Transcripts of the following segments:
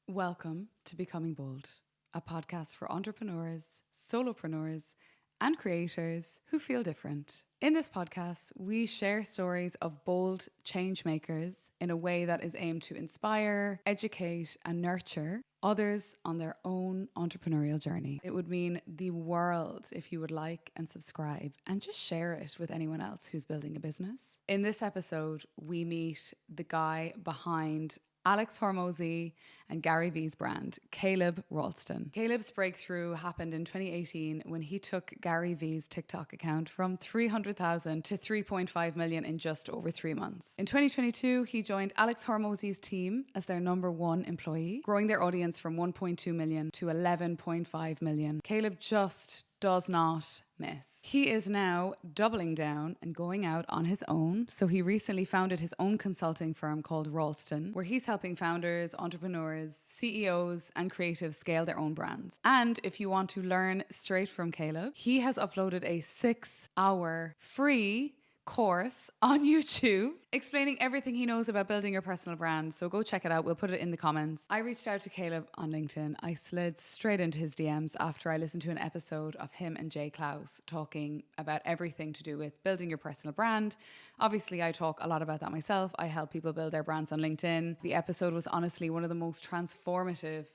Welcome to Becoming Bold, a podcast for entrepreneurs, solopreneurs, and creators who feel different. In this podcast, we share stories of bold change makers in a way that is aimed to inspire, educate, and nurture others on their own entrepreneurial journey. It would mean the world if you would like and subscribe and just share it with anyone else who's building a business. In this episode, we meet the guy behind Alex Hormozi and Gary Vee's brand, Caleb Ralston. Caleb's breakthrough happened in 2018 when he took Gary Vee's TikTok account from 300,000 to 3.5 million in just over 3 months. In 2022, he joined Alex Hormozi's team as their number one employee, growing their audience from 1.2 million to 11.5 million. Caleb just does not miss. He is now doubling down and going out on his own. So he recently founded his own consulting firm called Ralston, where he's helping founders, entrepreneurs, CEOs, and creatives scale their own brands. And if you want to learn straight from Caleb, he has uploaded a 6-hour free course on YouTube explaining everything he knows about building your personal brand. So go check it out. We'll put it in the comments. I reached out to Caleb on LinkedIn. I slid straight into his DMs after I listened to an episode of him and Jay Klaus talking about everything to do with building your personal brand. Obviously, I talk a lot about that myself. I help people build their brands on LinkedIn. The episode was honestly one of the most transformative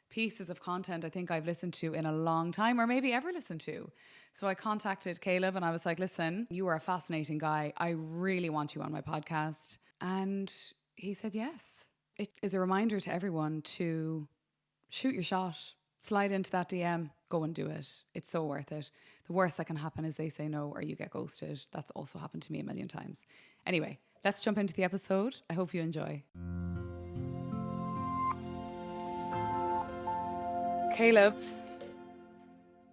pieces of content I think I've listened to in a long time, or maybe ever listened to. So I contacted Caleb and I was like, listen, you are a fascinating guy. I really want you on my podcast. And he said yes. It is a reminder to everyone to shoot your shot, slide into that DM, go and do it. It's so worth it. The worst that can happen is they say no or you get ghosted. That's also happened to me a million times. Anyway, let's jump into the episode. I hope you enjoy. Caleb,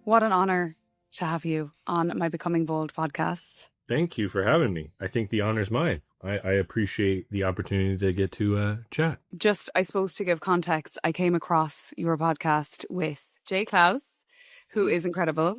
what an honor to have you on my Becoming Bold podcast. Thank you for having me. I think the honor's mine. I appreciate the opportunity to get to chat. Just, I suppose, to give context, I came across your podcast with Jay Klaus, who is incredible.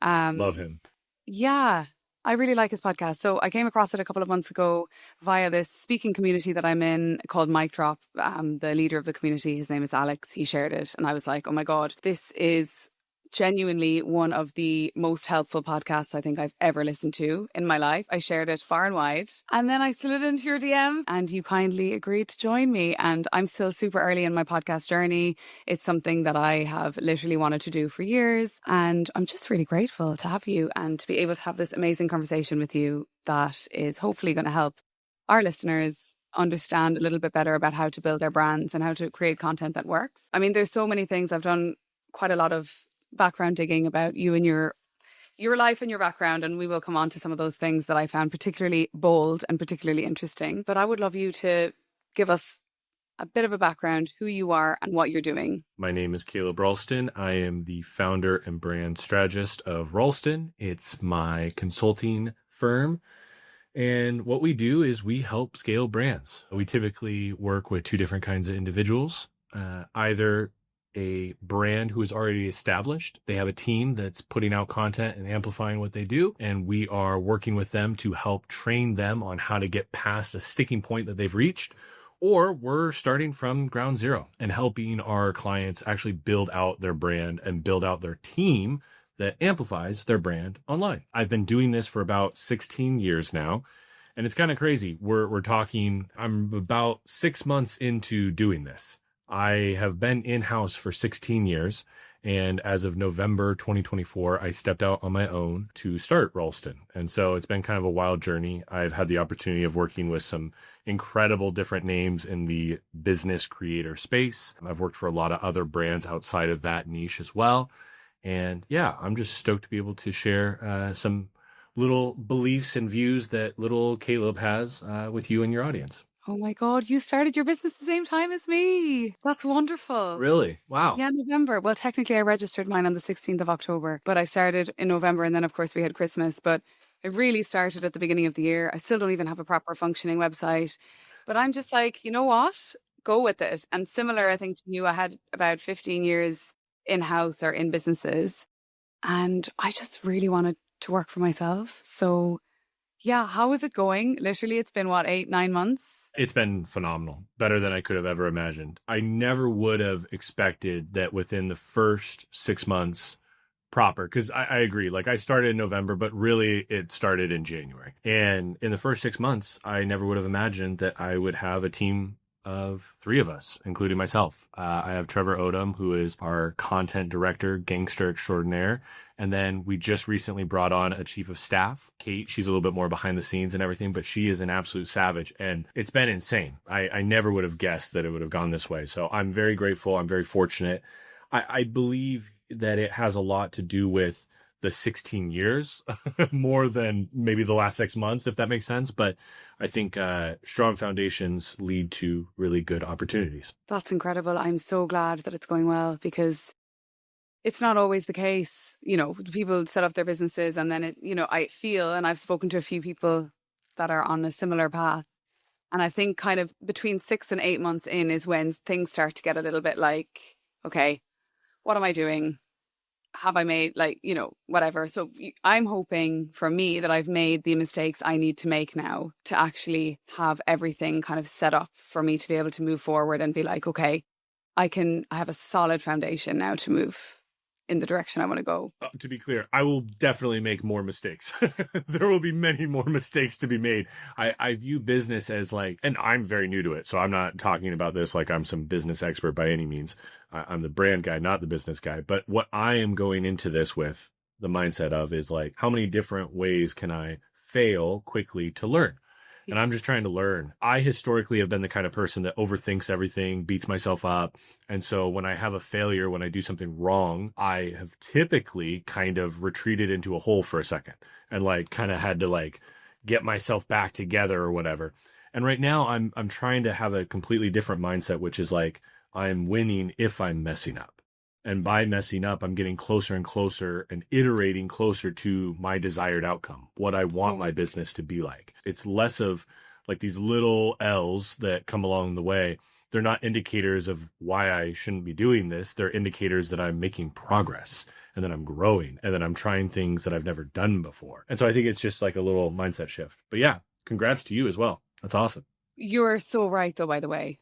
Love him. Yeah, I really like his podcast. So I came across it a couple of months ago via this speaking community that I'm in called Mic Drop. The leader of the community, his name is Alex. He shared it and I was like, oh my God, this is genuinely one of the most helpful podcasts I think I've ever listened to in my life. I shared it far and wide. And then I slid into your DMs and you kindly agreed to join me. And I'm still super early in my podcast journey. It's something that I have literally wanted to do for years. And I'm just really grateful to have you and to be able to have this amazing conversation with you that is hopefully going to help our listeners understand a little bit better about how to build their brands and how to create content that works. I mean, there's so many things. I've done quite a lot of background digging about you and your life and your background, and we will come on to some of those things that I found particularly bold and particularly interesting. But I would love you to give us a bit of a background, who you are and what you're doing. My name is Caleb Ralston. I am the founder and brand strategist of Ralston. It's my consulting firm. And what we do is we help scale brands. We typically work with two different kinds of individuals, either a brand who is already established. They have a team that's putting out content and amplifying what they do. And we are working with them to help train them on how to get past a sticking point that they've reached. Or we're starting from ground zero and helping our clients actually build out their brand and build out their team that amplifies their brand online. I've been doing this for about 16 years now. And it's kind of crazy. We're talking, I'm about 6 months into doing this. I have been in-house for 16 years, and as of November 2024, I stepped out on my own to start Ralston. And so it's been kind of a wild journey. I've had the opportunity of working with some incredible different names in the business creator space. I've worked for a lot of other brands outside of that niche as well. And yeah, I'm just stoked to be able to share some little beliefs and views that little Caleb has with you and your audience. Oh my God, you started your business the same time as me. That's wonderful. Really? Wow. Yeah, November. Well, technically I registered mine on the 16th of October, but I started in November and then of course we had Christmas, but it really started at the beginning of the year. I still don't even have a proper functioning website, but I'm just like, you know what? Go with it. And similar, I think to you, I had about 15 years in-house or in businesses and I just really wanted to work for myself. So Yeah, how is it going? Literally, it's been what, 8, 9 months? It's been phenomenal, better than I could have ever imagined. I never would have expected that within the first 6 months proper, because I agree. Like I started in November, but really it started in January. And in the first 6 months, I never would have imagined that I would have a team of three of us, including myself. I have Trevor Odom, who is our content director, gangster extraordinaire. And then we just recently brought on a chief of staff, Kate. She's a little bit more behind the scenes and everything, but she is an absolute savage. And it's been insane. I never would have guessed that it would have gone this way. So I'm very grateful. I'm very fortunate. I believe that it has a lot to do with the 16 years more than maybe the last 6 months, if that makes sense. But I think strong foundations lead to really good opportunities. That's incredible. I'm so glad that it's going well, because it's not always the case. People set up their businesses and then I feel, and I've spoken to a few people that are on a similar path. And I think kind of between 6 and 8 months in is when things start to get a little bit like, okay, what am I doing? Have I made whatever? So I'm hoping for me that I've made the mistakes I need to make now to actually have everything kind of set up for me to be able to move forward and be like, okay, I have a solid foundation now to move in the direction I want to go. To be clear, I will definitely make more mistakes. There will be many more mistakes to be made. I view business as and I'm very new to it, so I'm not talking about this like I'm some business expert by any means. I'm the brand guy, not the business guy. But what I am going into this with the mindset of is how many different ways can I fail quickly to learn? And I'm just trying to learn. I historically have been the kind of person that overthinks everything, beats myself up. And so when I have a failure, when I do something wrong, I have typically kind of retreated into a hole for a second and kind of had to get myself back together or whatever. And right now I'm trying to have a completely different mindset, which is I'm winning if I'm messing up. And by messing up, I'm getting closer and closer and iterating closer to my desired outcome, what I want my business to be like. It's less of these little L's that come along the way. They're not indicators of why I shouldn't be doing this. They're indicators that I'm making progress and that I'm growing and that I'm trying things that I've never done before. And so I think it's just a little mindset shift. But yeah, congrats to you as well. That's awesome. You're so right, though, by the way.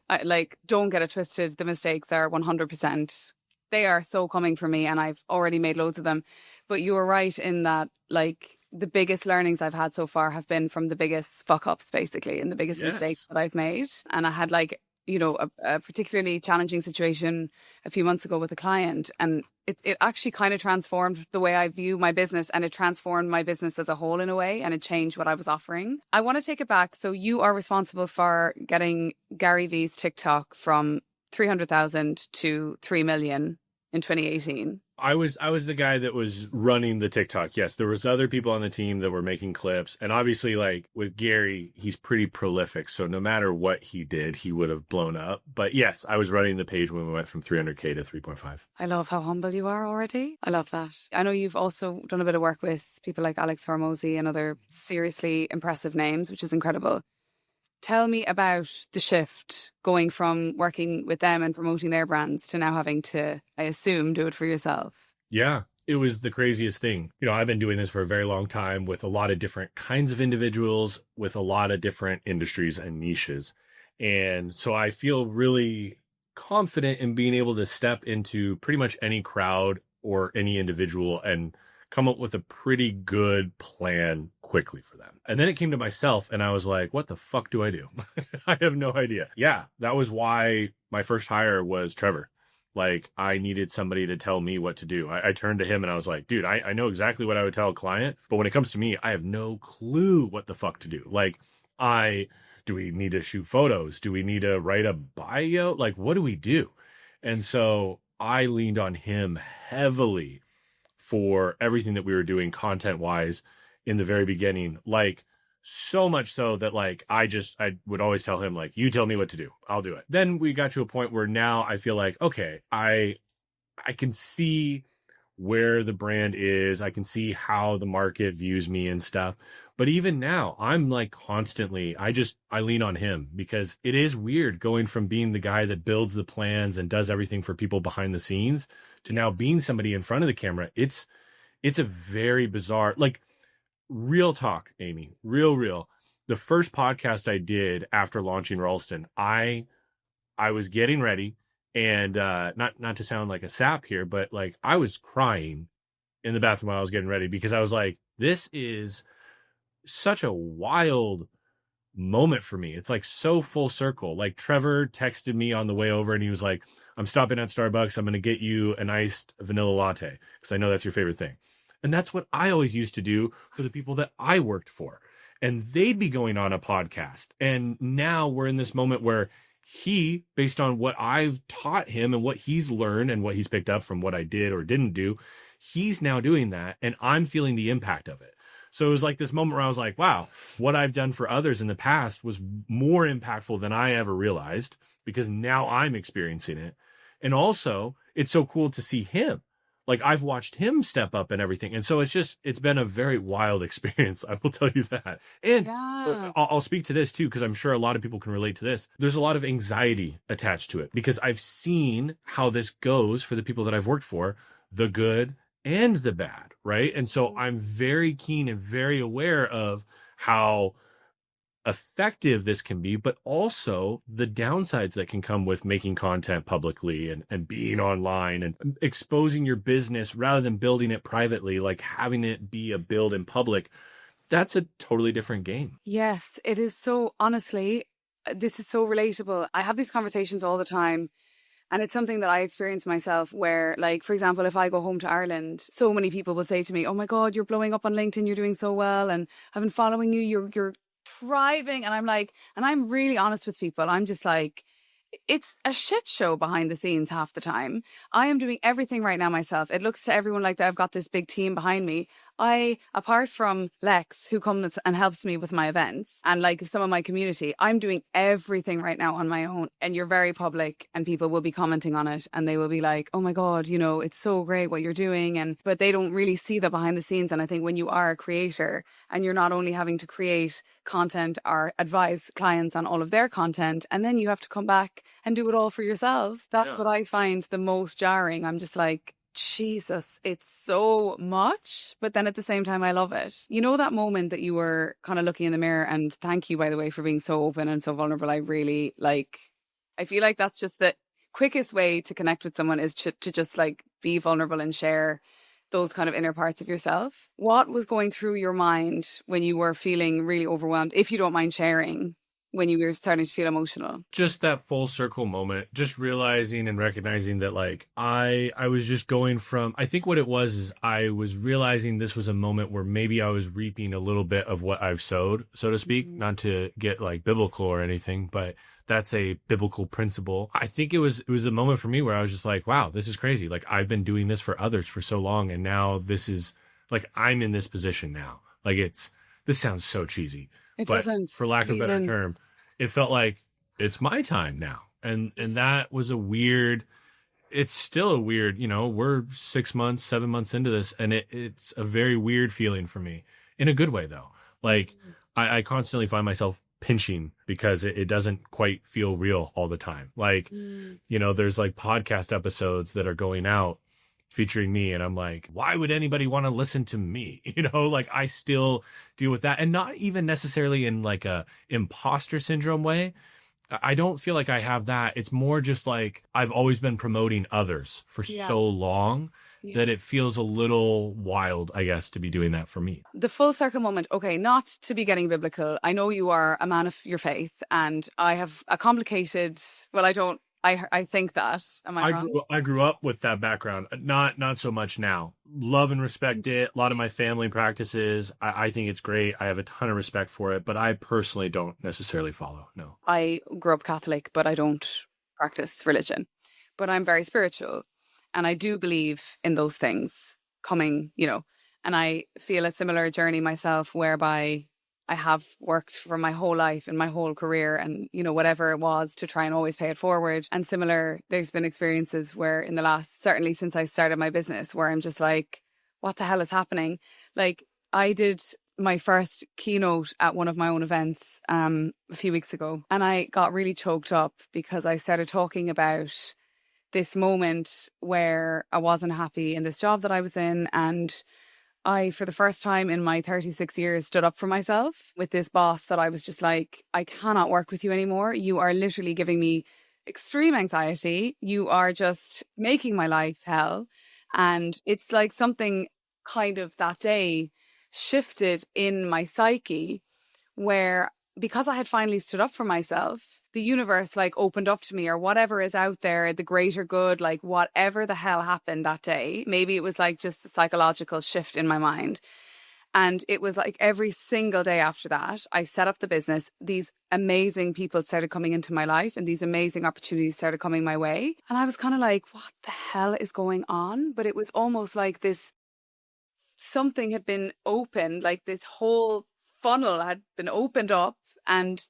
Don't get it twisted. The mistakes are 100%. They are so coming for me, and I've already made loads of them. But you were right in that, the biggest learnings I've had so far have been from the biggest fuck ups, basically, and the biggest mistakes that I've made. And I had a particularly challenging situation a few months ago with a client, and it actually kind of transformed the way I view my business, and it transformed my business as a whole in a way, and it changed what I was offering. I want to take it back. So you are responsible for getting Gary V's TikTok from 300,000 to 3 million in 2018. I was the guy that was running the TikTok. Yes, there was other people on the team that were making clips. And obviously, with Gary, he's pretty prolific. So no matter what he did, he would have blown up. But yes, I was running the page when we went from 300K to 3.5. I love how humble you are already. I love that. I know you've also done a bit of work with people like Alex Hormozi and other seriously impressive names, which is incredible. Tell me about the shift going from working with them and promoting their brands to now having to, I assume, do it for yourself. Yeah, it was the craziest thing. I've been doing this for a very long time with a lot of different kinds of individuals, with a lot of different industries and niches. And so I feel really confident in being able to step into pretty much any crowd or any individual and come up with a pretty good plan quickly for them. And then it came to myself and I was like, what the fuck do I do? I have no idea. Yeah, that was why my first hire was Trevor. I needed somebody to tell me what to do. I turned to him and I was like, dude, I know exactly what I would tell a client, but when it comes to me, I have no clue what the fuck to do. Do we need to shoot photos? Do we need to write a bio? What do we do? And so I leaned on him heavily for everything that we were doing content wise in the very beginning, so much so that I would always tell him you tell me what to do, I'll do it. Then we got to a point where now I feel okay, I can see where the brand is. I can see how the market views me and stuff. But even now I'm constantly, I lean on him because it is weird going from being the guy that builds the plans and does everything for people behind the scenes to now being somebody in front of the camera. It's a very bizarre, real talk, Amy, real. The first podcast I did after launching Ralston, I was getting ready, and not to sound like a sap here, but like I was crying in the bathroom while I was getting ready, because I was like, this is such a wild moment for me. It's like so full circle. Like Trevor texted me on the way over and he was like, I'm stopping at Starbucks. I'm going to get you an iced vanilla latte because I know that's your favorite thing. And that's what I always used to do for the people that I worked for. And they'd be going on a podcast. And now we're in this moment where he, based on what I've taught him and what he's learned and what he's picked up from what I did or didn't do, he's now doing that. And I'm feeling the impact of it. So it was like this moment where I was like, wow, what I've done for others in the past was more impactful than I ever realized, because now I'm experiencing it. And also, it's so cool to see him. Like, I've watched him step up and everything. And so it's been a very wild experience. I will tell you that. And Yeah. I'll speak to this too, because I'm sure a lot of people can relate to this. There's a lot of anxiety attached to it, because I've seen how this goes for the people that I've worked for, the good and the bad, right? And so I'm very keen and very aware of how effective this can be, but also the downsides that can come with making content publicly and being online and exposing your business rather than building it privately, like having it be a build in public. That's a totally different game. Yes, it is. So honestly, this is so relatable. I have these conversations all the time. And it's something that I experience myself where, like, for example, if I go home to Ireland, so many people will say to me, oh my God, you're blowing up on LinkedIn. You're doing so well. And I've been following you. You're thriving. And I'm like, and I'm really honest with people. I'm just like, it's a shit show behind the scenes half the time. I am doing everything right now myself. It looks to everyone like that I've got this big team behind me. Apart from Lex, who comes and helps me with my events and like some of my community, I'm doing everything right now on my own. And you're very public and people will be commenting on it and they will be like, oh my God, it's so great what you're doing. But they don't really see the behind the scenes. And I think when you are a creator and you're not only having to create content or advise clients on all of their content, and then you have to come back and do it all for yourself. That's what I find the most jarring. I'm just like, Jesus, it's so much. But then at the same time, I love it. You know, that moment that you were kind of looking in the mirror, and thank you, by the way, for being so open and so vulnerable. I really I feel like that's just the quickest way to connect with someone is to just like be vulnerable and share those kind of inner parts of yourself. What was going through your mind when you were feeling really overwhelmed, if you don't mind sharing, when you were starting to feel emotional? Just that full circle moment, just realizing and recognizing that like I was just going from, I think what it was is I was realizing this was a moment where maybe I was reaping a little bit of what I've sowed, so to speak, not to get like biblical or anything, but that's a biblical principle. I think it was a moment for me where I was just like, wow, this is crazy. Like, I've been doing this for others for so long, and now this is like, I'm in this position now. Like, this sounds so cheesy. It but doesn't. For lack of a better term, it felt like it's my time now. And that was it's still a weird, we're 6 months, 7 months into this, and it's a very weird feeling for me, in a good way though. Like, I constantly find myself pinching because it doesn't quite feel real all the time. Like, there's like podcast episodes that are going out featuring me, and I'm like, why would anybody want to listen to me? Like, I still deal with that, and not even necessarily in like a imposter syndrome way. I don't feel like I have that. It's more just like I've always been promoting others for so long that it feels a little wild, I guess, to be doing that for me. The full circle moment. Okay, not to be getting biblical. I know you are a man of your faith, and I have a complicated, well, I think that. Am I wrong? I grew up with that background. Not so much now. Love and respect it. A lot of my family practices. I think it's great. I have a ton of respect for it, but I personally don't necessarily follow. No. I grew up Catholic, but I don't practice religion. But I'm very spiritual, and I do believe in those things coming, and I feel a similar journey myself, whereby I have worked for my whole life and my whole career and, whatever it was, to try and always pay it forward. And similar, there's been experiences where in the last, certainly since I started my business, where I'm just like, what the hell is happening? Like, I did my first keynote at one of my own events a few weeks ago, and I got really choked up because I started talking about this moment where I wasn't happy in this job that I was in, and I, for the first time in my 36 years, stood up for myself with this boss that I was just like, I cannot work with you anymore. You are literally giving me extreme anxiety. You are just making my life hell. And it's like something kind of that day shifted in my psyche where, because I had finally stood up for myself, the universe like opened up to me, or whatever is out there, the greater good, like whatever the hell happened that day. Maybe it was like just a psychological shift in my mind. And it was like every single day after that, I set up the business. These amazing people started coming into my life and these amazing opportunities started coming my way. And I was kind of like, what the hell is going on? But it was almost like this, something had been opened, like this whole funnel had been opened up and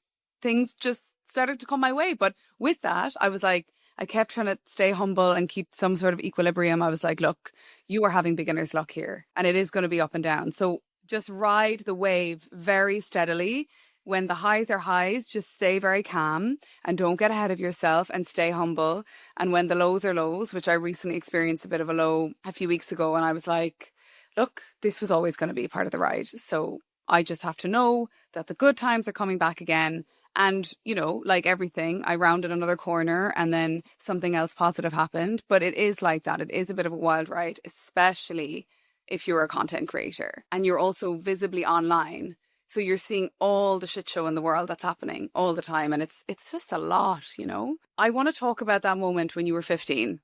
things just started to come my way. But with that, I was like, I kept trying to stay humble and keep some sort of equilibrium. I was like, look, you are having beginner's luck here and it is going to be up and down. So just ride the wave very steadily. When the highs are highs, just stay very calm and don't get ahead of yourself and stay humble. And when the lows are lows, which I recently experienced a bit of a low a few weeks ago, and I was like, look, this was always going to be a part of the ride. So I just have to know that the good times are coming back again. And, you know, like everything, I rounded another corner and then something else positive happened. But it is like that. It is a bit of a wild ride, especially if you're a content creator and you're also visibly online. So you're seeing all the shit show in the world that's happening all the time. And it's just a lot, you know. I want to talk about that moment when you were 15.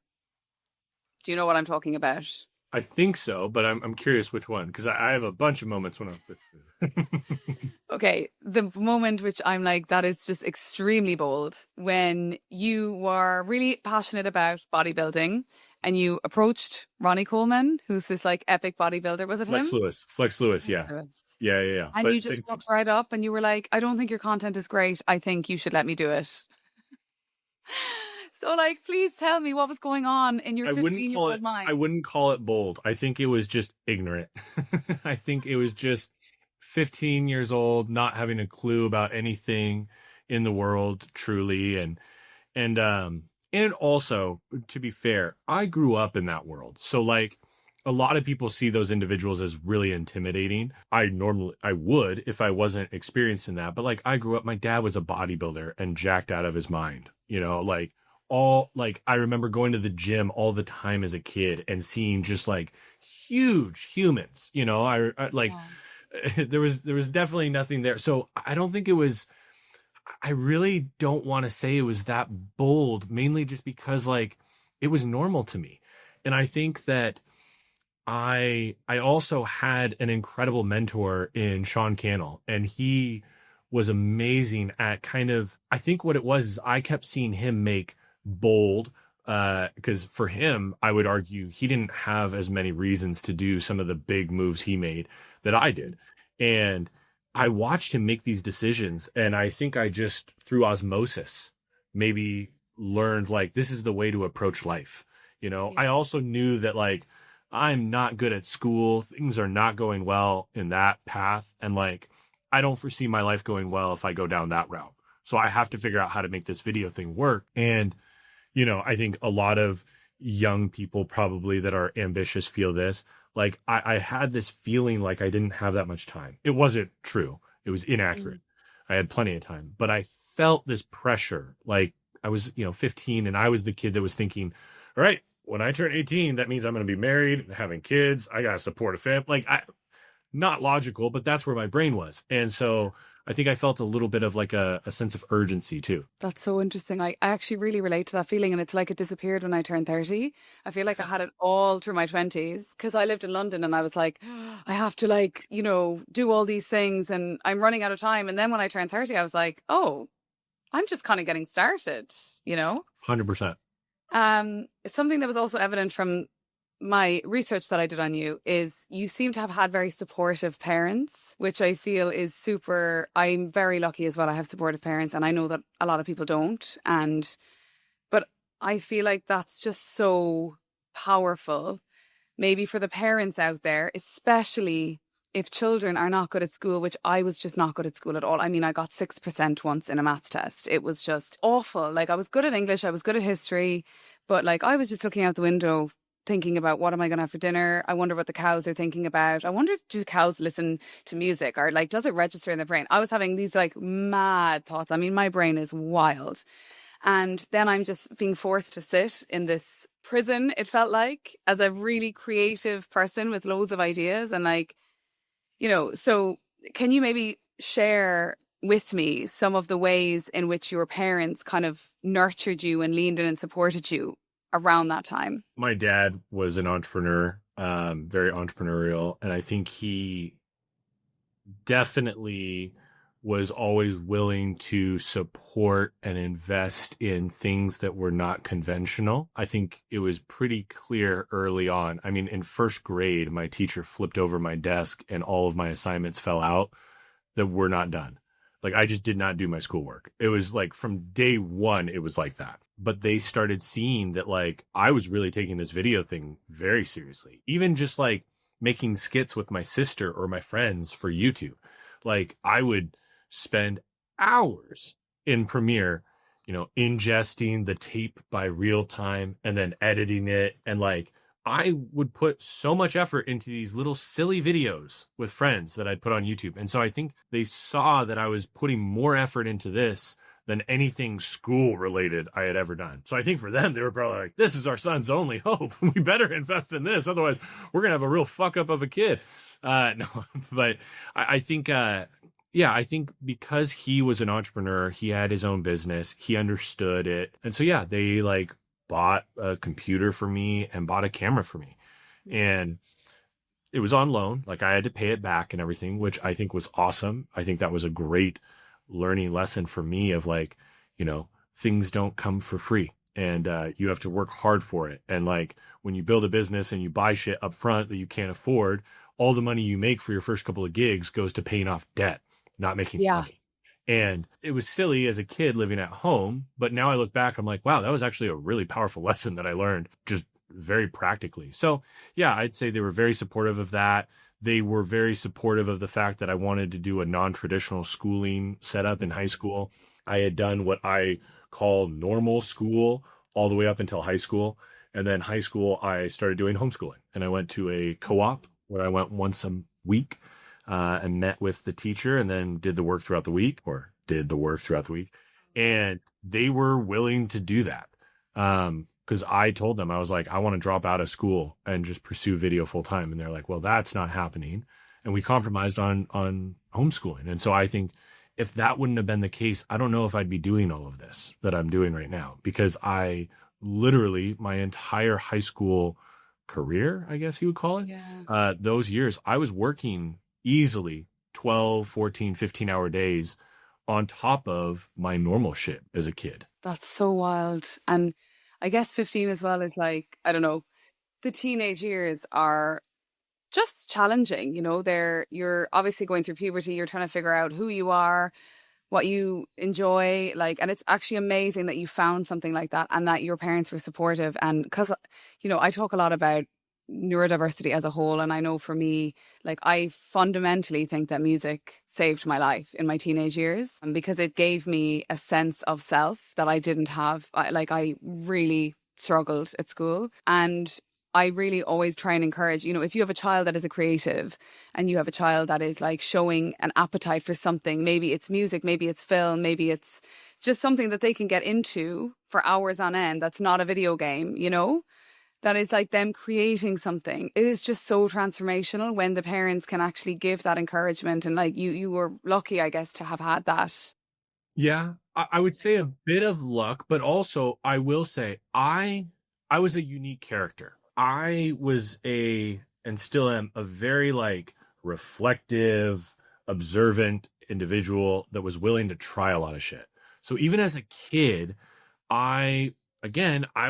Do you know what I'm talking about? I think so, but I'm curious which one, because I have a bunch of moments when I'm Okay, the moment which I'm like, that is just extremely bold, when you were really passionate about bodybuilding and you approached Ronnie Coleman, who's this like epic bodybuilder. Was it him? Flex Lewis, yeah. Yeah. And But you just walked right up and you were like, I don't think your content is great. I think you should let me do it. So like, please tell me what was going on in your 15-year-old mind. I wouldn't call it bold. I think it was just ignorant. I think it was just 15 years old, not having a clue about anything in the world truly. And also, to be fair, I grew up in that world. So like, a lot of people see those individuals as really intimidating. I would if I wasn't experienced in that. But like, I grew up, my dad was a bodybuilder and jacked out of his mind, you know, like I remember going to the gym all the time as a kid and seeing just like huge humans, you know, there was definitely nothing there. So I don't think it was, I really don't want to say it was that bold, mainly just because like it was normal to me. And I think that I also had an incredible mentor in Sean Cannell, and he was amazing at kind of, I think what it was is I kept seeing him make bold, because for him, I would argue he didn't have as many reasons to do some of the big moves he made that I did. And I watched him make these decisions, and I think I just, through osmosis, maybe learned like, this is the way to approach life. You know, Yeah. I also knew that like, I'm not good at school. Things are not going well in that path. And like, I don't foresee my life going well if I go down that route. So I have to figure out how to make this video thing work. And, you know, I think a lot of young people probably that are ambitious feel this. Like I had this feeling like I didn't have that much time. It wasn't true. It was inaccurate. I had plenty of time, but I felt this pressure. Like I was, 15, and I was the kid that was thinking, all right, when I turn 18, that means I'm going to be married and having kids. I got to support a family. Like not logical, but that's where my brain was. And so I think I felt a little bit of like a sense of urgency too. That's so interesting. I actually really relate to that feeling, and it's like it disappeared when I turned 30. I feel like I had it all through my 20s because I lived in London and I was like, I have to like, do all these things and I'm running out of time. And then when I turned 30, I was like, oh, I'm just kind of getting started, 100%. Something that was also evident from my research that I did on you is you seem to have had very supportive parents, which I feel is super. I'm very lucky as well. I have supportive parents, and I know that a lot of people don't. But I feel like that's just so powerful, maybe for the parents out there, especially if children are not good at school, which I was just not good at school at all. I mean, I got 6% once in a maths test. It was just awful. Like I was good at English, I was good at history, but like I was just looking out the window thinking about what am I going to have for dinner? I wonder what the cows are thinking about. I wonder, do cows listen to music, or like, does it register in the brain? I was having these like mad thoughts. I mean, my brain is wild. And then I'm just being forced to sit in this prison, it felt like, as a really creative person with loads of ideas. And like, so can you maybe share with me some of the ways in which your parents kind of nurtured you and leaned in and supported you around that time? My dad was an entrepreneur, very entrepreneurial, and I think he definitely was always willing to support and invest in things that were not conventional. I think it was pretty clear early on. I mean, in first grade, my teacher flipped over my desk and all of my assignments fell out that were not done. Like, I just did not do my schoolwork. It was like from day one, it was like that. But they started seeing that, like, I was really taking this video thing very seriously. Even just like making skits with my sister or my friends for YouTube. Like, I would spend hours in Premiere, ingesting the tape by real time and then editing it. And like, I would put so much effort into these little silly videos with friends that I'd put on YouTube. And so I think they saw that I was putting more effort into this than anything school related I had ever done. So I think for them, they were probably like, this is our son's only hope. We better invest in this. Otherwise, we're going to have a real fuck up of a kid. No, but I think, I think because he was an entrepreneur, he had his own business, he understood it. And so, they like bought a computer for me and bought a camera for me. And it was on loan. Like, I had to pay it back and everything, which I think was awesome. I think that was a great learning lesson for me of like, things don't come for free, and you have to work hard for it. And like, when you build a business and you buy shit up front that you can't afford, all the money you make for your first couple of gigs goes to paying off debt, not making money. And it was silly as a kid living at home, but now I look back, I'm like, wow, that was actually a really powerful lesson that I learned just very practically. So I'd say they were very supportive of that. They were very supportive of the fact that I wanted to do a non-traditional schooling setup in high school. I had done what I call normal school all the way up until high school. And then high school, I started doing homeschooling, and I went to a co-op where I went once a week and met with the teacher, and then did the work throughout the week. And they were willing to do that. Because I told them, I was like, I want to drop out of school and just pursue video full time. And they're like, well, that's not happening. And we compromised on homeschooling. And so I think if that wouldn't have been the case, I don't know if I'd be doing all of this that I'm doing right now, because I literally, my entire high school career, I guess you would call it, those years, I was working easily 12, 14, 15-hour days on top of my normal shit as a kid. That's so wild. And I guess 15 as well is like, I don't know, the teenage years are just challenging. You're obviously going through puberty. You're trying to figure out who you are, what you enjoy, like, and it's actually amazing that you found something like that and that your parents were supportive. And because, I talk a lot about neurodiversity as a whole, and I know for me, like, I fundamentally think that music saved my life in my teenage years, and because it gave me a sense of self that I didn't have. I really struggled at school, and I really always try and encourage, if you have a child that is a creative and you have a child that is like showing an appetite for something, maybe it's music, maybe it's film, maybe it's just something that they can get into for hours on end, that's not a video game, that is like them creating something. It is just so transformational when the parents can actually give that encouragement. And like, you were lucky, I guess, to have had that. Yeah, I would say a bit of luck, but also I will say I was a unique character. I was and still am, a very like reflective, observant individual that was willing to try a lot of shit. So even as a kid, I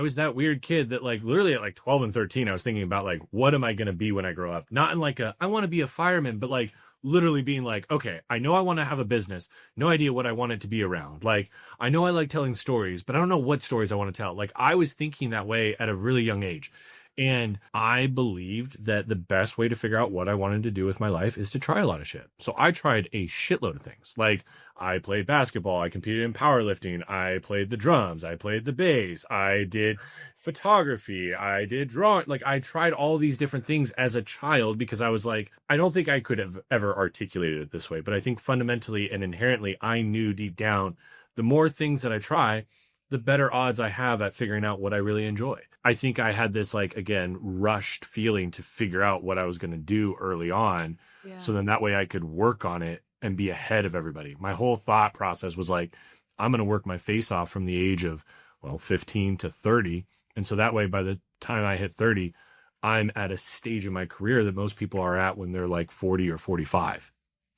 was that weird kid that like literally at like 12 and 13, I was thinking about like, what am I going to be when I grow up? Not in like I want to be a fireman, but like literally being like, okay, I know I want to have a business. No idea what I want it to be around. Like, I know I like telling stories, but I don't know what stories I want to tell. Like, I was thinking that way at a really young age. And I believed that the best way to figure out what I wanted to do with my life is to try a lot of shit. So I tried a shitload of things. Like I played basketball, I competed in powerlifting, I played the drums, I played the bass, I did photography, I did drawing. Like I tried all these different things as a child because I was like, I don't think I could have ever articulated it this way, but I think fundamentally and inherently I knew deep down the more things that I try, the better odds I have at figuring out what I really enjoy. I think I had this, like, again, rushed feeling to figure out what I was going to do early on. Yeah. So then that way I could work on it and be ahead of everybody. My whole thought process was like, I'm going to work my face off from the age of, 15 to 30. And so that way, by the time I hit 30, I'm at a stage in my career that most people are at when they're like 40 or 45.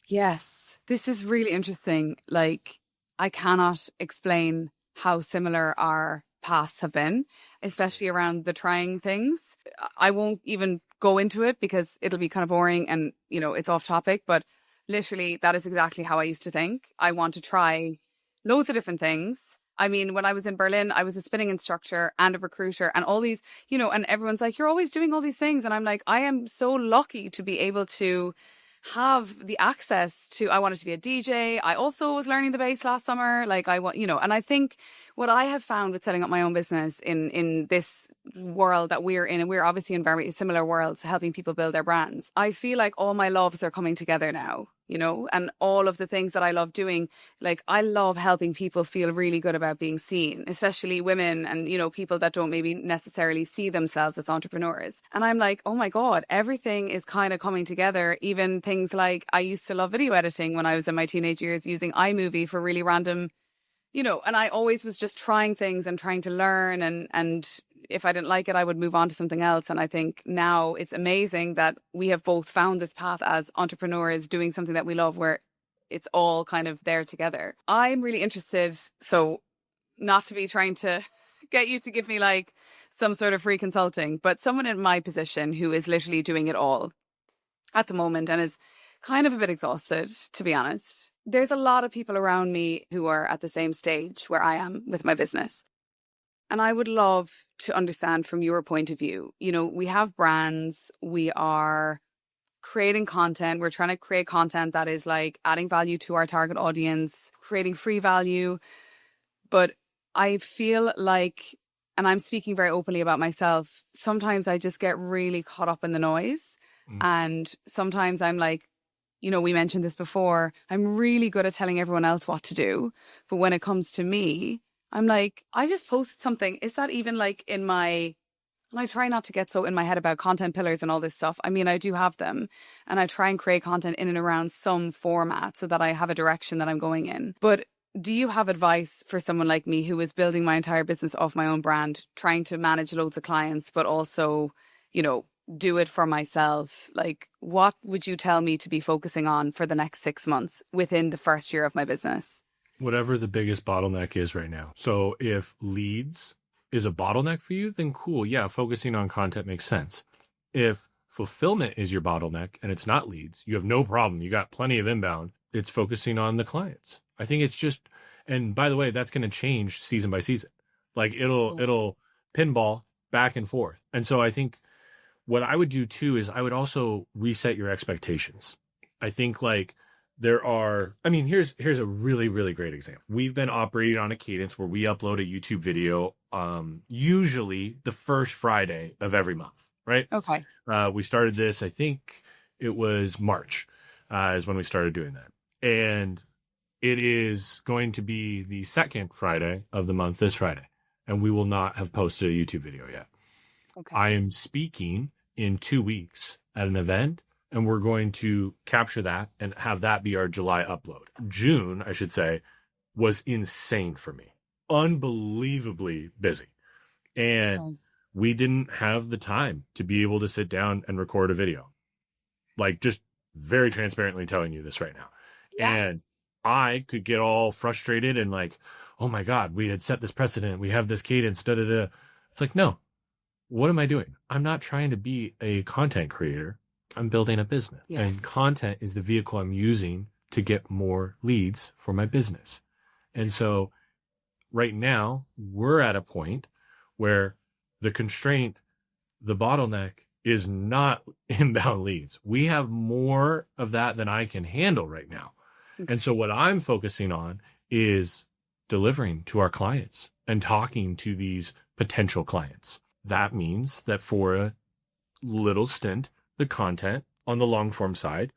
Yes. This is really interesting. Like, I cannot explain how similar our paths have been, especially around the trying things. I won't even go into it because it'll be kind of boring and, it's off topic, but literally that is exactly how I used to think. I want to try loads of different things. I mean, when I was in Berlin, I was a spinning instructor and a recruiter and all these, and everyone's like, you're always doing all these things. And I'm like, I am so lucky to be able to have the access to, I wanted to be a DJ. I also was learning the bass last summer. Like I want, and I think what I have found with setting up my own business in this world that we're in, and we're obviously in very similar worlds, helping people build their brands. I feel like all my loves are coming together now, and all of the things that I love doing, like I love helping people feel really good about being seen, especially women and, people that don't maybe necessarily see themselves as entrepreneurs. And I'm like, oh my God, everything is kind of coming together. Even things like I used to love video editing when I was in my teenage years, using iMovie for really random, and I always was just trying things and trying to learn. And if I didn't like it, I would move on to something else. And I think now it's amazing that we have both found this path as entrepreneurs doing something that we love, where it's all kind of there together. I'm really interested. So not to be trying to get you to give me like some sort of free consulting, but someone in my position who is literally doing it all at the moment and is kind of a bit exhausted, to be honest. There's a lot of people around me who are at the same stage where I am with my business. And I would love to understand from your point of view, we have brands, we are creating content, we're trying to create content that is like adding value to our target audience, creating free value. But I feel like, and I'm speaking very openly about myself, sometimes I just get really caught up in the noise. And sometimes I'm like, we mentioned this before, I'm really good at telling everyone else what to do. But when it comes to me, I'm like, I just posted something. Is that even like in my, and I try not to get so in my head about content pillars and all this stuff. I mean, I do have them and I try and create content in and around some format so that I have a direction that I'm going in. But do you have advice for someone like me who is building my entire business off my own brand, trying to manage loads of clients, but also, do it for myself? Like, what would you tell me to be focusing on for the next 6 months within the first year of my business? Whatever the biggest bottleneck is right now. So if leads is a bottleneck for you, then cool. Yeah, focusing on content makes sense. If fulfillment is your bottleneck and it's not leads, you have no problem. You got plenty of inbound. It's focusing on the clients. I think it's just, and by the way, that's going to change season by season. Like it'll pinball back and forth. And so I think what I would do too is I would also reset your expectations. I think like here's a really, really great example. We've been operating on a cadence where we upload a YouTube video, usually the first Friday of every month, right? Okay. We started this, I think it was March, is when we started doing that. And it is going to be the second Friday of the month this Friday. And we will not have posted a YouTube video yet. Okay. I am speaking in 2 weeks at an event, and we're going to capture that and have that be our July upload. June, I should say, was insane for me. Unbelievably busy. And we didn't have the time to be able to sit down and record a video. Like, just very transparently telling you this right now. Yeah. And I could get all frustrated and like, oh my God, we had set this precedent. We have this cadence, da da da. It's like, no. What am I doing? I'm not trying to be a content creator. I'm building a business. Yes. And content is the vehicle I'm using to get more leads for my business. And so right now we're at a point where the constraint the bottleneck is not inbound leads. We have more of that than I can handle right now. Okay. And so what I'm focusing on is delivering to our clients and talking to these potential clients. That means that for a little stint, the content on the long form side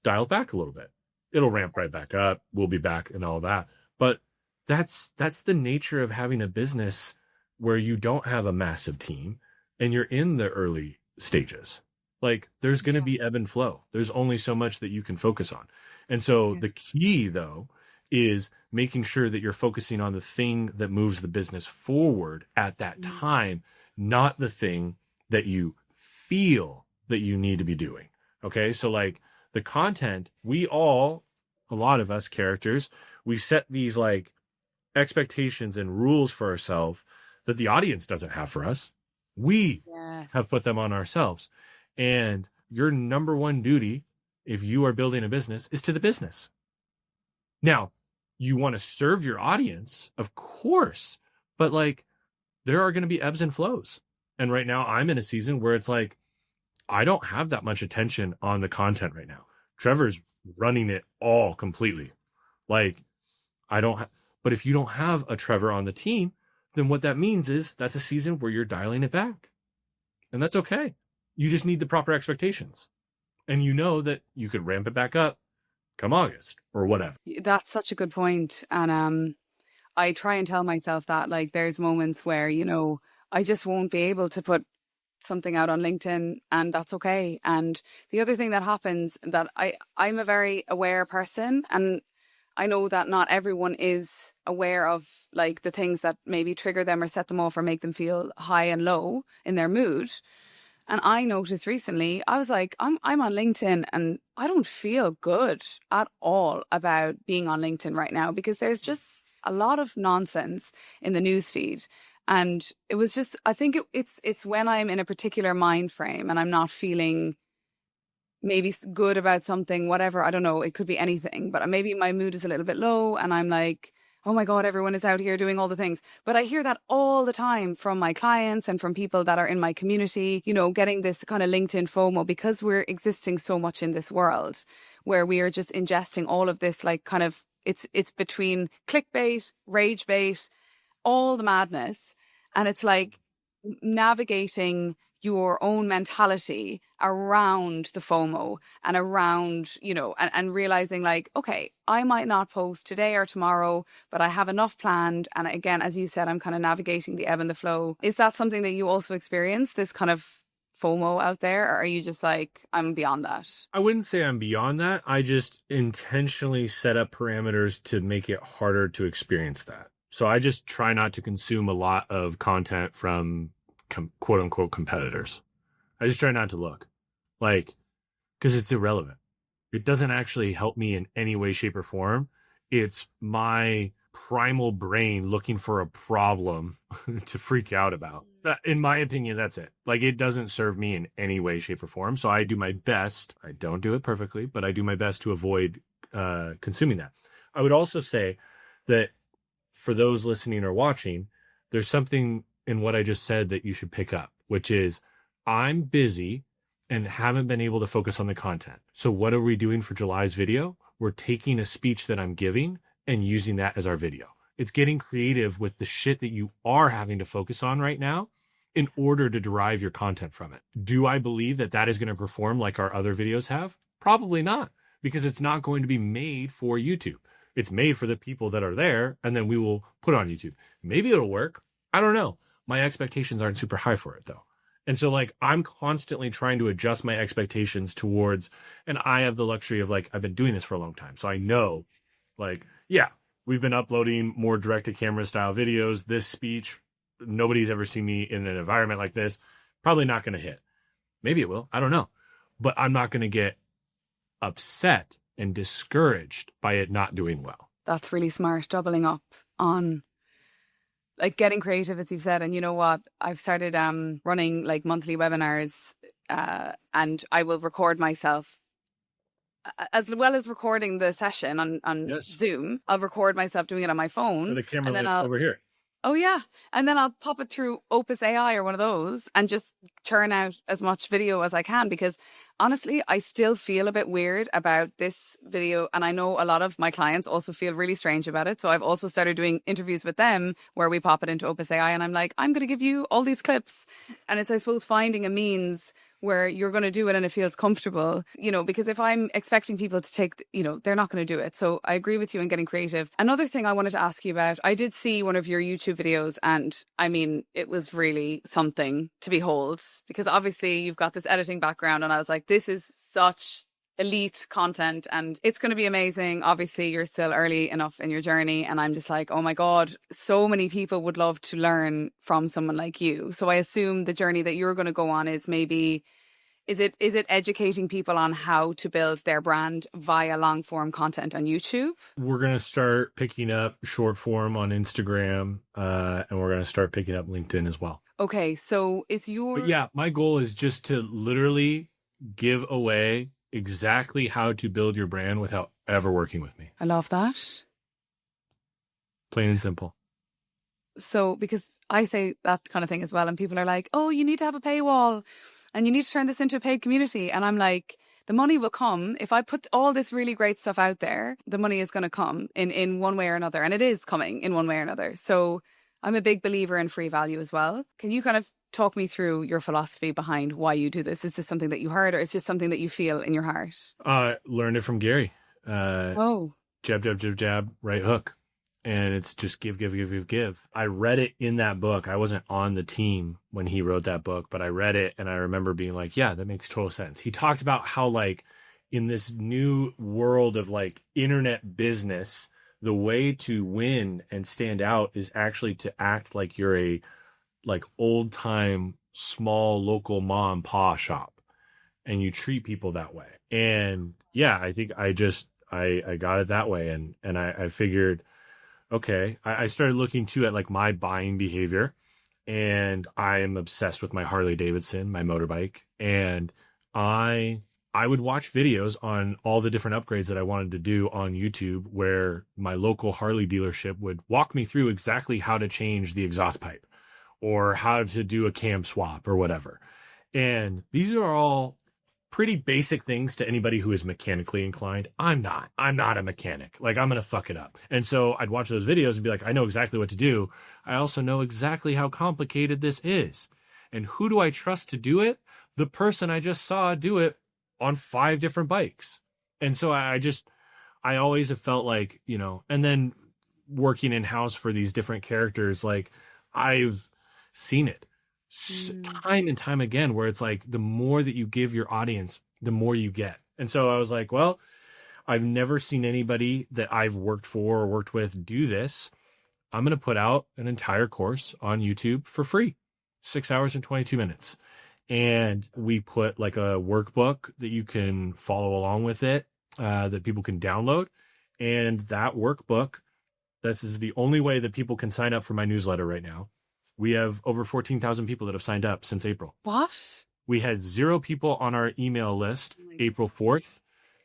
dialed back a little bit. It'll ramp right back up. We'll be back and all that. But that's the nature of having a business where you don't have a massive team and you're in the early stages. Like there's going to be ebb and flow. There's only so much that you can focus on. And so the key though is making sure that you're focusing on the thing that moves the business forward at that time, not the thing that you feel that you need to be doing. Okay. So like the content, a lot of us characters, we set these like expectations and rules for ourselves that the audience doesn't have for us. We have put them on ourselves. And your number one duty, if you are building a business, is to the business. Now, you want to serve your audience, of course, but like there are going to be ebbs and flows. And right now I'm in a season where it's like, I don't have that much attention on the content right now. Trevor's running it all completely. Like but if you don't have a Trevor on the team, then what that means is that's a season where you're dialing it back. And that's okay. You just need the proper expectations. And you know that you could ramp it back up come August or whatever. That's such a good point. And I try and tell myself that like there's moments where, I just won't be able to put something out on LinkedIn, and that's okay. And the other thing that happens that I'm a very aware person, and I know that not everyone is aware of like the things that maybe trigger them or set them off or make them feel high and low in their mood. And I noticed recently, I was like, I'm on LinkedIn and I don't feel good at all about being on LinkedIn right now because there's just a lot of nonsense in the newsfeed. And it was just, I think it's when I'm in a particular mind frame and I'm not feeling maybe good about something, whatever, I don't know, it could be anything, but maybe my mood is a little bit low and I'm like, oh my God, everyone is out here doing all the things. But I hear that all the time from my clients and from people that are in my community, getting this kind of LinkedIn FOMO because we're existing so much in this world where we are just ingesting all of this, like kind of, it's between clickbait, rage bait, all the madness. And it's like navigating your own mentality around the FOMO and around, and realizing like, okay, I might not post today or tomorrow, but I have enough planned. And again, as you said, I'm kind of navigating the ebb and the flow. Is that something that you also experience, this kind of FOMO out there? Or are you just like, I'm beyond that? I wouldn't say I'm beyond that. I just intentionally set up parameters to make it harder to experience that. So I just try not to consume a lot of content from quote unquote competitors. I just try not to look because it's irrelevant. It doesn't actually help me in any way, shape, or form. It's my primal brain looking for a problem to freak out about. In my opinion, that's it. Like it doesn't serve me in any way, shape, or form. So I do my best. I don't do it perfectly, but I do my best to avoid consuming that. I would also say that for those listening or watching, there's something in what I just said that you should pick up, which is I'm busy and haven't been able to focus on the content. So what are we doing for July's video? We're taking a speech that I'm giving and using that as our video. It's getting creative with the shit that you are having to focus on right now in order to derive your content from it. Do I believe that that is going to perform like our other videos have? Probably not, because it's not going to be made for YouTube. It's made for the people that are there, and then we will put it on YouTube. Maybe it'll work. I don't know. My expectations aren't super high for it though. And so like, I'm constantly trying to adjust my expectations towards, and I have the luxury of like, I've been doing this for a long time. So I know like, yeah, we've been uploading more direct to camera style videos. This speech, nobody's ever seen me in an environment like this. Probably not going to hit. Maybe it will. I don't know. But I'm not going to get upset and discouraged by it not doing well. That's really smart, doubling up on like getting creative, as you've said. And you know what? I've started running like monthly webinars and I will record myself as well as recording the session on Yes. Zoom. I'll record myself doing it on my phone. Or the camera and then over here. Oh, yeah. And then I'll pop it through Opus AI or one of those and just churn out as much video as I can, because honestly, I still feel a bit weird about this video. And I know a lot of my clients also feel really strange about it. So I've also started doing interviews with them where we pop it into Opus AI and I'm like, I'm going to give you all these clips. And it's, I suppose, finding a means where you're going to do it and it feels comfortable, you know, because if I'm expecting people to take, you know, they're not going to do it. So I agree with you in getting creative. Another thing I wanted to ask you about, I did see one of your YouTube videos and I mean, it was really something to behold, because obviously you've got this editing background and I was like, this is such elite content and it's going to be amazing. Obviously you're still early enough in your journey and I'm just like, oh my God, so many people would love to learn from someone like you. So I assume the journey that you're going to go on is maybe, is it educating people on how to build their brand via long form content on YouTube? We're going to start picking up short form on Instagram, and we're going to start picking up LinkedIn as well. Okay, so is your... But yeah, my goal is just to literally give away exactly how to build your brand without ever working with me. I love that. Plain and simple. So, because I say that kind of thing as well, and people are like, oh, you need to have a paywall and you need to turn this into a paid community. And I'm like, the money will come. If I put all this really great stuff out there, the money is going to come in one way or another. And it is coming in one way or another. So I'm a big believer in free value as well. Can you kind of talk me through your philosophy behind why you do this? Is this something that you heard or is just something that you feel in your heart? Learned it from Gary. Oh. Jab, jab, jab, jab, right hook. And it's just give, give, give, give, give. I read it in that book. I wasn't on the team when he wrote that book, but I read it and I remember being like, yeah, that makes total sense. He talked about how like in this new world of like internet business, the way to win and stand out is actually to act like you're a like old time small local mom and pop shop and you treat people that way. And yeah, I think I got it that way. And I figured, okay, I started looking too at like my buying behavior, and I am obsessed with my Harley Davidson, my motorbike. And I would watch videos on all the different upgrades that I wanted to do on YouTube, where my local Harley dealership would walk me through exactly how to change the exhaust pipe or how to do a cam swap or whatever. And these are all pretty basic things to anybody who is mechanically inclined. I'm not a mechanic. Like, I'm going to fuck it up. And so I'd watch those videos and be like, I know exactly what to do. I also know exactly how complicated this is. And who do I trust to do it? The person I just saw do it on 5 different bikes. And so I always have felt like, you know, and then working in house for these different characters, like I've seen it time and time again, where it's like the more that you give your audience, the more you get. And so I was like, well, I've never seen anybody that I've worked for or worked with do this. I'm going to put out an entire course on YouTube for free, 6 hours and 22 minutes. And we put like a workbook that you can follow along with it, that people can download. And that workbook, this is the only way that people can sign up for my newsletter right now. We have over 14,000 people that have signed up since April. What? We had 0 people on our email list April 4th.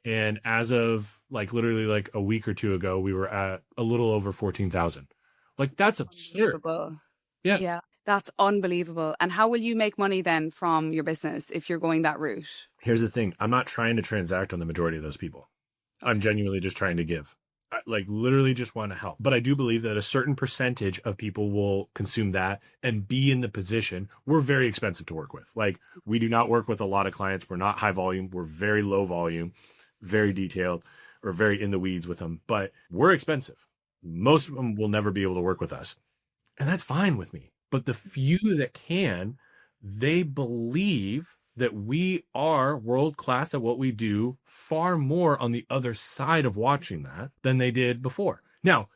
And as of like literally like a week or 2 ago, we were at a little over 14,000. Like, that's absurd. Yeah. Yeah. That's unbelievable. And how will you make money then from your business if you're going that route? Here's the thing. I'm not trying to transact on the majority of those people. I'm genuinely just trying to give. I, like, literally just want to help. But I do believe that a certain percentage of people will consume that and be in the position. We're very expensive to work with. Like, we do not work with a lot of clients. We're not high volume. We're very low volume, very detailed, or very in the weeds with them. But we're expensive. Most of them will never be able to work with us. And that's fine with me. But the few that can, they believe that we are world-class at what we do far more on the other side of watching that than they did before. Now,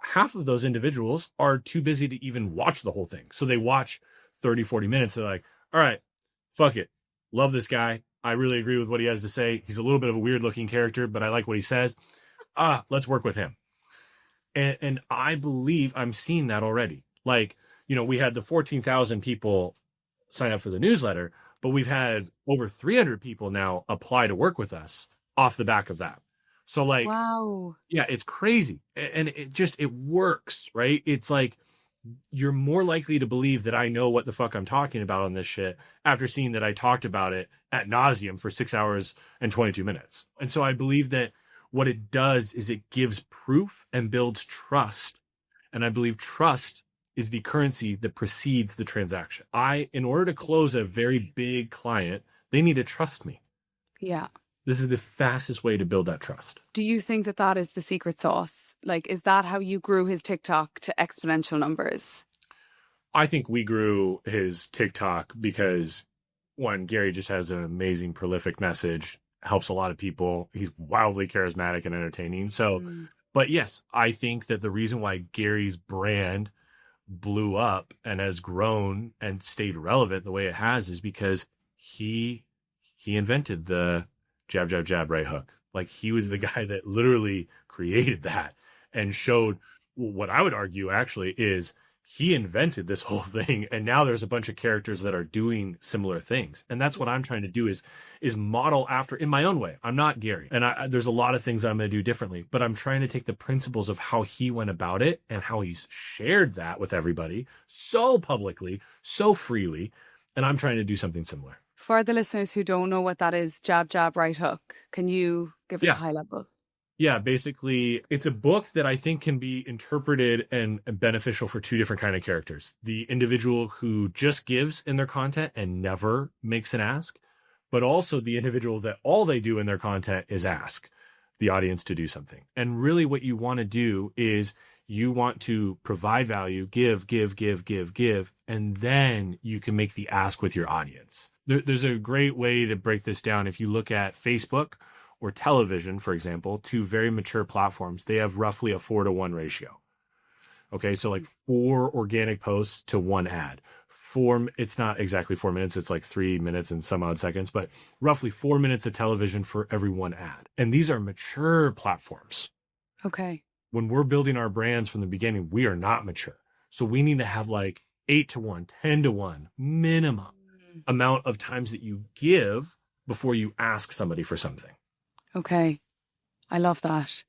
half of those individuals are too busy to even watch the whole thing. So they watch 30, 40 minutes. They're like, all right, fuck it. Love this guy. I really agree with what he has to say. He's a little bit of a weird-looking character, but I like what he says. Let's work with him. And I believe I'm seeing that already. Like, you know, we had the 14,000 people sign up for the newsletter, but we've had over 300 people now apply to work with us off the back of that. So like, wow. Yeah, it's crazy. And it works, right? It's like, you're more likely to believe that I know what the fuck I'm talking about on this shit after seeing that I talked about it ad nauseum for 6 hours and 22 minutes. And so I believe that what it does is it gives proof and builds trust. And I believe trust is the currency that precedes the transaction. In order to close a very big client, they need to trust me. Yeah. This is the fastest way to build that trust. Do you think that that is the secret sauce? Like, is that how you grew his TikTok to exponential numbers? I think we grew his TikTok because, one, Gary just has an amazing, prolific message, helps a lot of people. He's wildly charismatic and entertaining. So, but yes, I think that the reason why Gary's brand blew up and has grown and stayed relevant the way it has is because he invented the jab, jab, jab, right hook. Like, he was the guy that literally created that and showed what I would argue actually is he invented this whole thing. And now there's a bunch of characters that are doing similar things. And that's what I'm trying to do is model after in my own way. I'm not Gary. And there's a lot of things I'm going to do differently, but I'm trying to take the principles of how he went about it and how he's shared that with everybody so publicly, so freely. And I'm trying to do something similar. For the listeners who don't know what that is, jab, jab, right hook, can you give it a high level? Yeah, basically, it's a book that I think can be interpreted and beneficial for two different kind of characters. The individual who just gives in their content and never makes an ask, but also the individual that all they do in their content is ask the audience to do something. And really what you want to do is you want to provide value, give, and then you can make the ask with your audience. There's a great way to break this down. If you look at Facebook or television, for example, two very mature platforms, they have roughly a 4-to-1 ratio. Okay, so like 4 organic posts to 1 ad. It's not exactly 4 minutes, it's like 3 minutes and some odd seconds, but roughly 4 minutes of television for every 1 ad. And these are mature platforms. Okay. When we're building our brands from the beginning, we are not mature. So we need to have like 8-to-1, 10-to-1 minimum amount of times that you give before you ask somebody for something. Okay. I love that.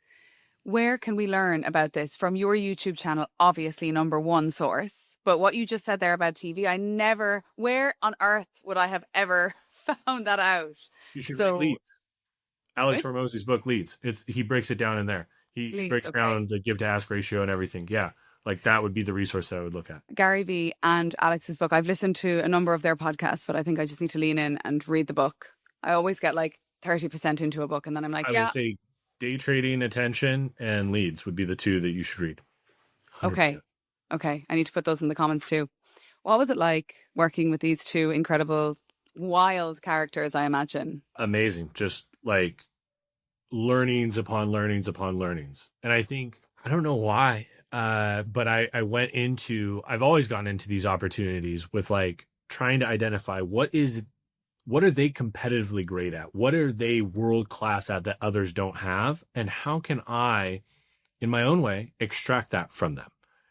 Where can we learn about this? From your YouTube channel, obviously number one source. But what you just said there about TV, where on earth would I have ever found that out? You should read Leads. Alex Hormozi's book, Leads. He breaks it down in there. He breaks down the give to ask ratio and everything. Yeah. Like that would be the resource that I would look at. Gary Vee and Alex's book. I've listened to a number of their podcasts, but I think I just need to lean in and read the book. I always get like 30% into a book and then I'm like, I would say Day Trading Attention and Leads would be the two that you should read. 100%. Okay. I need to put those in the comments too. What was it like working with these two incredible, wild characters, I imagine? Amazing. Just like learnings upon learnings upon learnings. And I think, I don't know why, but I've always gone into these opportunities with like trying to identify what are they competitively great at? What are they world class at that others don't have? And how can I, in my own way, extract that from them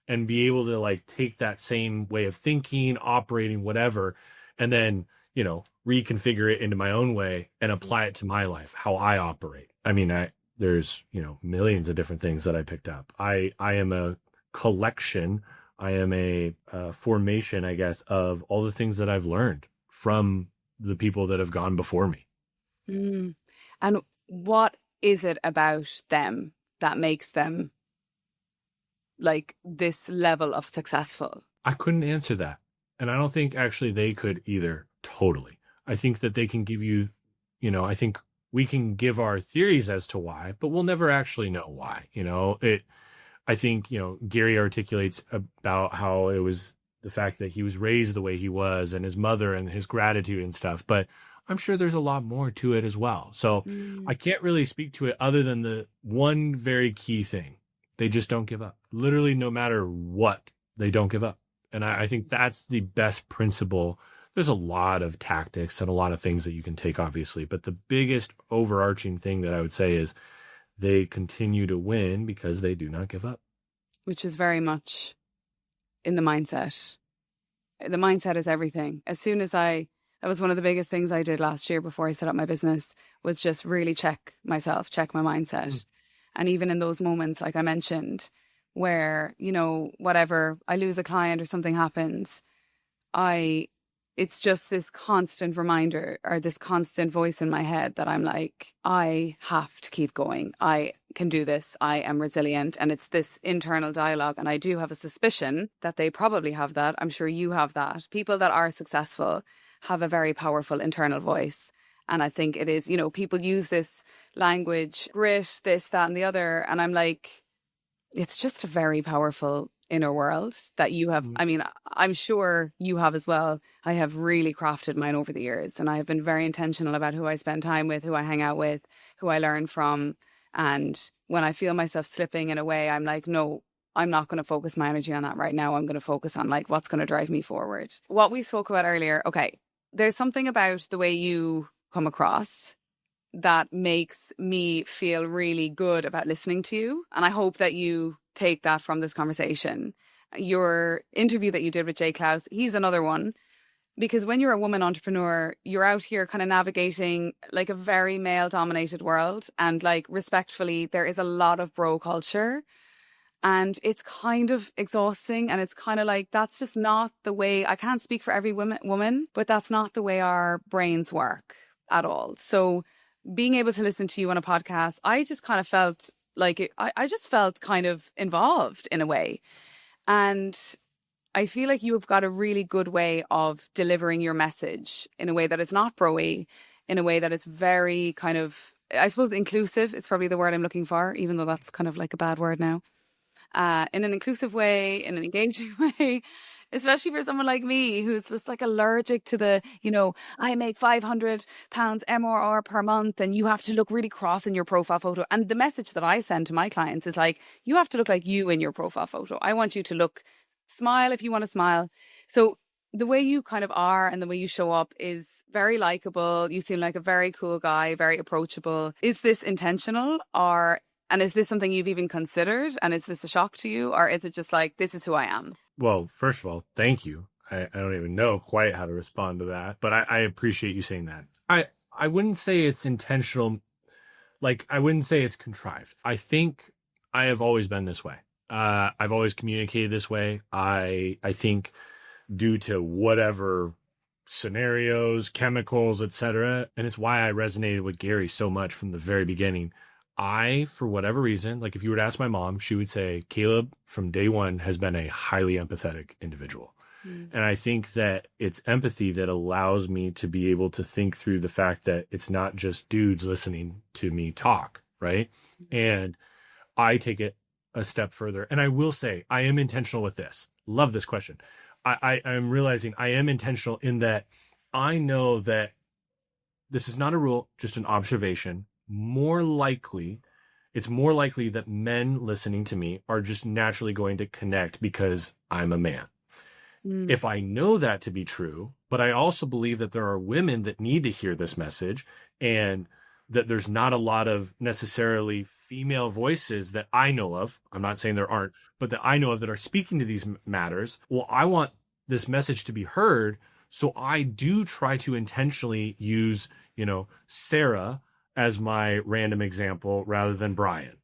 and be able to like take that same way of thinking, operating, whatever, and then, reconfigure it into my own way and apply it to my life, how I operate. I mean, there's, millions of different things that I picked up. I am a collection. I am a formation, I guess, of all the things that I've learned from the people that have gone before me. And what is it about them that makes them like this level of successful? I couldn't answer that. And I don't think actually they could either. Totally. I think that they can give you, I think we can give our theories as to why, but we'll never actually know why. I think, Gary articulates about how it was the fact that he was raised the way he was and his mother and his gratitude and stuff. But I'm sure there's a lot more to it as well. So I can't really speak to it other than the one very key thing. They just don't give up. Literally, no matter what, they don't give up. And I think that's the best principle. There's a lot of tactics and a lot of things that you can take, obviously. But the biggest overarching thing that I would say is they continue to win because they do not give up. Which is very much in the mindset. The mindset is everything. That was one of the biggest things I did last year before I set up my business, was just really check myself, check my mindset. And even in those moments, like I mentioned, where, you know, whatever, I lose a client or something happens, it's just this constant reminder or this constant voice in my head that I'm like, I have to keep going. I can do this. I am resilient. And it's this internal dialogue. And I do have a suspicion that they probably have that. I'm sure you have that. People that are successful have a very powerful internal voice. And I think it is, you know, people use this language, grit, this, that, and the other. And I'm like, it's just a very powerful inner world that you have. I mean, I'm sure you have as well. I have really crafted mine over the years, and I have been very intentional about who I spend time with, who I hang out with, who I learn from. And when I feel myself slipping in a way, I'm like, no, I'm not going to focus my energy on that right now. I'm going to focus on like what's going to drive me forward. What we spoke about earlier. Okay. There's something about the way you come across that makes me feel really good about listening to you. And I hope that you take that from this conversation. Your interview that you did with Jay Klaus, he's another one. Because when you're a woman entrepreneur, you're out here kind of navigating like a very male dominated world. And like respectfully, there is a lot of bro culture. And it's kind of exhausting. And it's kind of like, that's just not the way, I can't speak for every woman, but that's not the way our brains work at all. So being able to listen to you on a podcast, I just kind of felt like I just felt kind of involved in a way. And I feel like you have got a really good way of delivering your message in a way that is not bro-y, in a way that is very kind of, I suppose, inclusive. It's probably the word I'm looking for, even though that's kind of like a bad word now. In an inclusive way, in an engaging way, especially for someone like me who's just like allergic to the, you know, I make £500 MRR per month and you have to look really cross in your profile photo. And the message that I send to my clients is like, you have to look like you in your profile photo. I want you to look, smile if you want to smile. So the way you kind of are and the way you show up is very likable. You seem like a very cool guy, very approachable. Is this intentional and is this something you've even considered? And is this a shock to you? Or is it just like, this is who I am? Well, first of all, thank you. I don't even know quite how to respond to that, but I appreciate you saying that. I wouldn't say it's intentional. Like, I wouldn't say it's contrived. I think I have always been this way. I've always communicated this way. I think due to whatever scenarios, chemicals, etc. And it's why I resonated with Gary so much from the very beginning. For whatever reason, like if you were to ask my mom, she would say, Caleb from day one has been a highly empathetic individual. And I think that it's empathy that allows me to be able to think through the fact that it's not just dudes listening to me talk, right? And I take it a step further. And I will say, I am intentional with this. Love this question. I'm realizing I am intentional in that I know that this is not a rule, just an observation. It's more likely that men listening to me are just naturally going to connect because I'm a man. If I know that to be true, but I also believe that there are women that need to hear this message and that there's not a lot of necessarily female voices that I know of. I'm not saying there aren't, but that I know of that are speaking to these matters. Well, I want this message to be heard. So I do try to intentionally use, Sarah as my random example rather than Brian,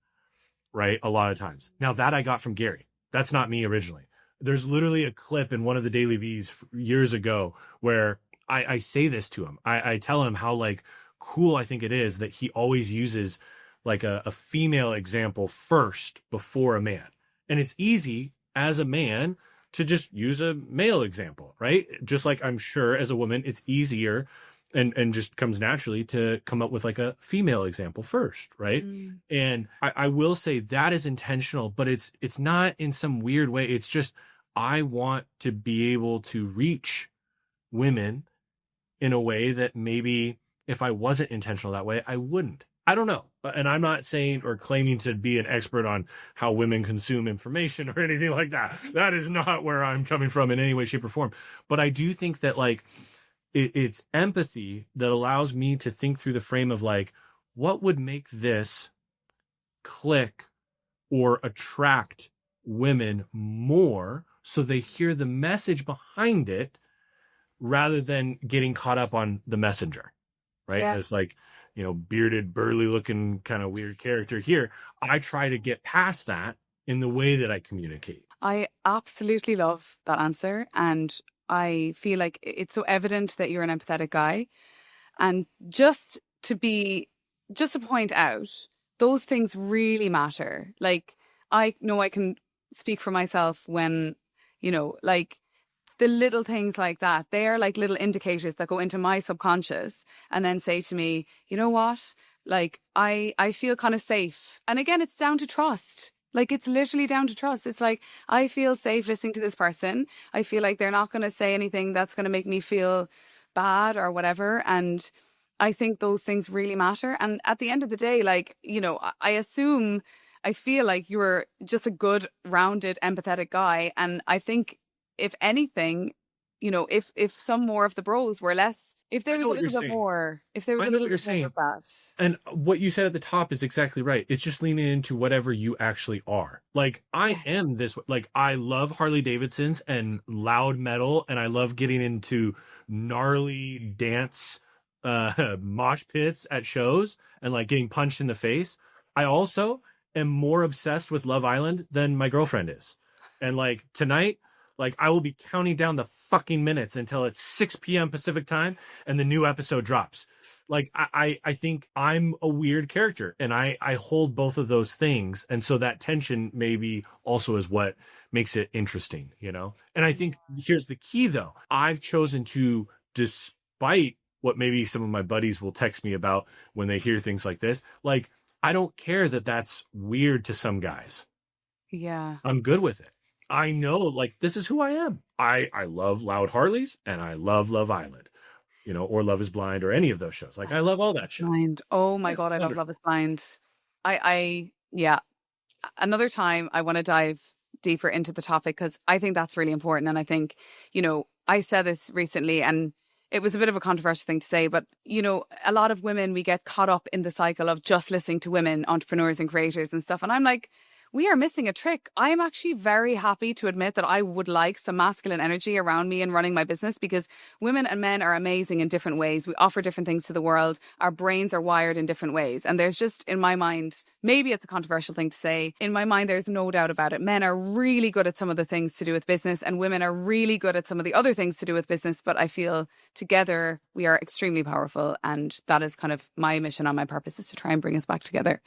right? A lot of times. Now that I got from Gary, that's not me originally. There's literally a clip in one of the Daily V's years ago where I say this to him. I tell him how like cool I think it is that he always uses like a female example first before a man. And it's easy as a man to just use a male example, right? Just like I'm sure as a woman, it's easier and just comes naturally to come up with like a female example first, right? And I will say that is intentional, but it's not in some weird way. It's just I want to be able to reach women in a way that maybe if I wasn't intentional that way, I wouldn't. I don't know. And I'm not saying or claiming to be an expert on how women consume information or anything like that. That is not where I'm coming from in any way, shape, or form. But I do think that like it's empathy that allows me to think through the frame of like, what would make this click or attract women more so they hear the message behind it rather than getting caught up on the messenger, right? Yeah. As like, bearded, burly looking kind of weird character here. I try to get past that in the way that I communicate. I absolutely love that answer. And I feel like it's so evident that you're an empathetic guy. And just to point out, those things really matter. Like, I know I can speak for myself when, like the little things like that, they are like little indicators that go into my subconscious and then say to me, you know what? Like, I feel kind of safe. And again, it's down to trust. Like, it's literally down to trust. It's like, I feel safe listening to this person. I feel like they're not going to say anything that's going to make me feel bad or whatever. And I think those things really matter. And at the end of the day, like, I feel like you're just a good, rounded, empathetic guy. And I think if anything, if some more of the bros were less, if there I was know a what you're little bit saying. more, if there was I a know what little you're bit more saying. of that. And what you said at the top is exactly right. It's just leaning into whatever you actually are. Like, I am this, like, I love Harley Davidsons and loud metal, and I love getting into gnarly dance mosh pits at shows and like getting punched in the face. I also am more obsessed with Love Island than my girlfriend is. And like tonight, like I will be counting down the fucking minutes until it's 6 p.m. Pacific time and the new episode drops. Like I think I'm a weird character, and I hold both of those things. And so that tension maybe also is what makes it interesting, you know? And I think here's the key though. I've chosen to, despite what maybe some of my buddies will text me about when they hear things like this, like I don't care that that's weird to some guys. Yeah. I'm good with it. I know, like, this is who I am. I love Loud Harleys and I love Love Island, or Love is Blind or any of those shows. Like, I love all that shit. Blind. Oh my Yeah, God, I love wonderful. Love is Blind. Yeah. Another time I want to dive deeper into the topic because I think that's really important. And I think, I said this recently and it was a bit of a controversial thing to say, but, a lot of women, we get caught up in the cycle of just listening to women, entrepreneurs and creators and stuff. And I'm like, we are missing a trick. I am actually very happy to admit that I would like some masculine energy around me in running my business because women and men are amazing in different ways. We offer different things to the world. Our brains are wired in different ways. And there's just, in my mind, maybe it's a controversial thing to say. In my mind, there's no doubt about it. Men are really good at some of the things to do with business and women are really good at some of the other things to do with business. But I feel together we are extremely powerful. And that is kind of my mission and my purpose is to try and bring us back together.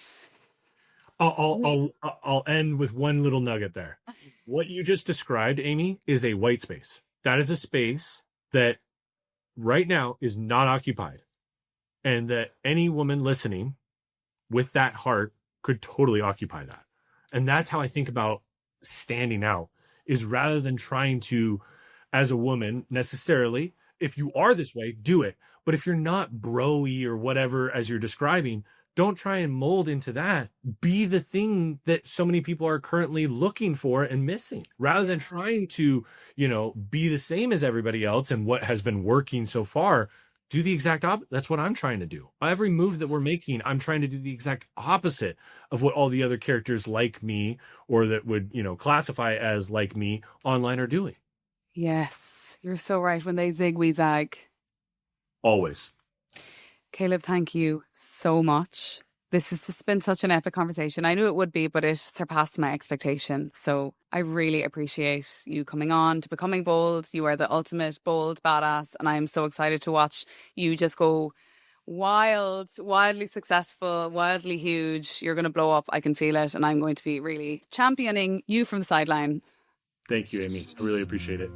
I'll end with one little nugget there. What you just described, Amy, is a white space. That is a space that right now is not occupied, and that any woman listening with that heart could totally occupy that. And that's how I think about standing out, is rather than trying to, as a woman necessarily, if you are this way, do it. But if you're not bro-y or whatever, as you're describing, don't try and mold into that. Be the thing that so many people are currently looking for and missing, rather than trying to, be the same as everybody else and what has been working so far. Do the exact opposite. That's what I'm trying to do. Every move that we're making, I'm trying to do the exact opposite of what all the other characters like me, or that would, classify as like me online, are doing. Yes, you're so right. When they zig, we zag. Always. Caleb, thank you so much. This has just been such an epic conversation. I knew it would be, but it surpassed my expectation. So I really appreciate you coming on to Becoming Bold. You are the ultimate bold badass. And I am so excited to watch you just go wild, wildly successful, wildly huge. You're going to blow up. I can feel it. And I'm going to be really championing you from the sideline. Thank you, Amy. I really appreciate it.